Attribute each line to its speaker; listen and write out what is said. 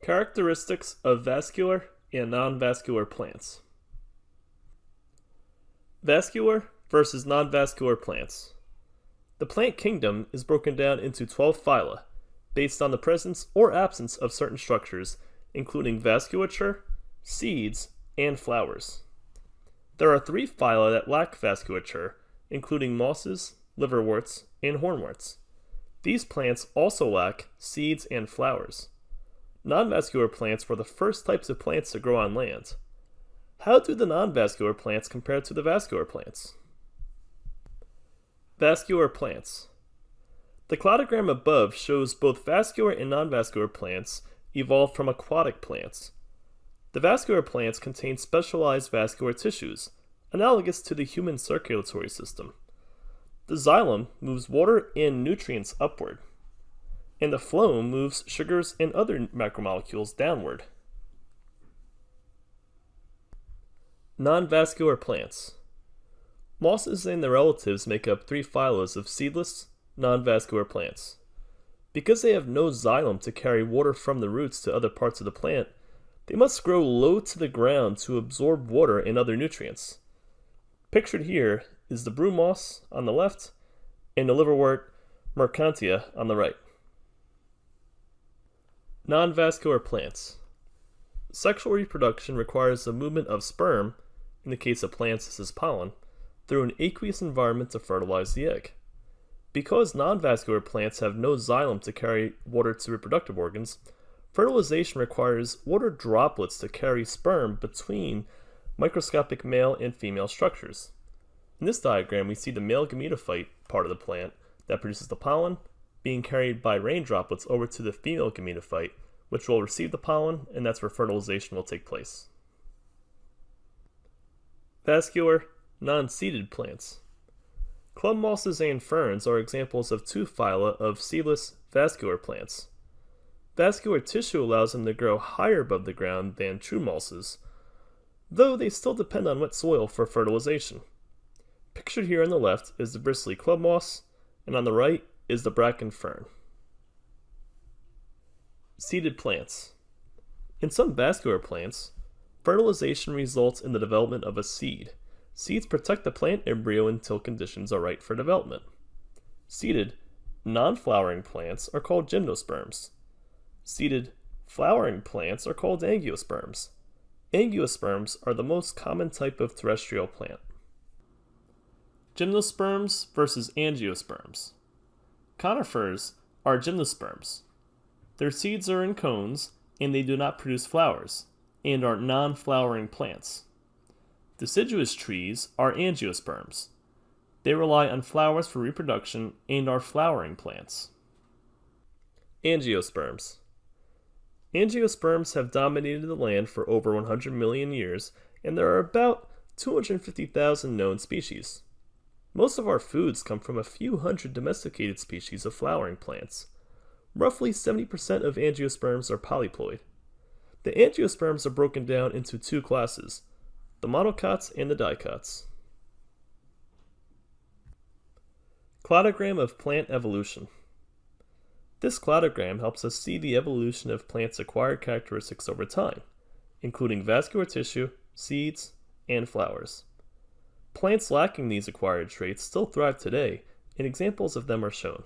Speaker 1: Characteristics of vascular and non-vascular plants. Vascular versus non-vascular plants. The plant kingdom is broken down into 12 phyla, based on the presence or absence of certain structures, including vasculature, seeds, and flowers. There are 3 phyla that lack vasculature, including mosses, liverworts, and hornworts. These plants also lack seeds and flowers. Non-vascular plants were the first types of plants to grow on land. How do the non-vascular plants compare to the vascular plants? Vascular plants. The cladogram above shows both vascular and non-vascular plants evolved from aquatic plants. The vascular plants contain specialized vascular tissues, analogous to the human circulatory system. The xylem moves water and nutrients upward, and the phloem moves sugars and other macromolecules downward. Non-vascular plants. Mosses and their relatives make up 3 phyla of seedless, non-vascular plants. Because they have no xylem to carry water from the roots to other parts of the plant, they must grow low to the ground to absorb water and other nutrients. Pictured here is the broom moss on the left and the liverwort mercantia on the right. Non-vascular plants. Sexual reproduction requires the movement of sperm, in the case of plants this is pollen, through an aqueous environment to fertilize the egg. Because non-vascular plants have no xylem to carry water to reproductive organs, fertilization requires water droplets to carry sperm between microscopic male and female structures. In this diagram, we see the male gametophyte part of the plant that produces the pollen being carried by rain droplets over to the female gametophyte, which will receive the pollen, and that's where fertilization will take place. Vascular, non-seeded plants. Club mosses and ferns are examples of 2 phyla of seedless vascular plants. Vascular tissue allows them to grow higher above the ground than true mosses, though they still depend on wet soil for fertilization. Pictured here on the left is the bristly club moss, and on the right is the bracken fern. Seeded plants. In some vascular plants, fertilization results in the development of a seed. Seeds protect the plant embryo until conditions are right for development. Seeded, non-flowering plants are called gymnosperms. Seeded, flowering plants are called angiosperms. Angiosperms are the most common type of terrestrial plant. Gymnosperms versus angiosperms. Conifers are gymnosperms. Their seeds are in cones, and they do not produce flowers, and are non-flowering plants. Deciduous trees are angiosperms. They rely on flowers for reproduction and are flowering plants. Angiosperms. Angiosperms have dominated the land for over 100 million years, and there are about 250,000 known species. Most of our foods come from a few hundred domesticated species of flowering plants. Roughly 70% of angiosperms are polyploid. The angiosperms are broken down into 2 classes, the monocots and the dicots. Cladogram of plant evolution. This cladogram helps us see the evolution of plants' acquired characteristics over time, including vascular tissue, seeds, and flowers. Plants lacking these acquired traits still thrive today, and examples of them are shown.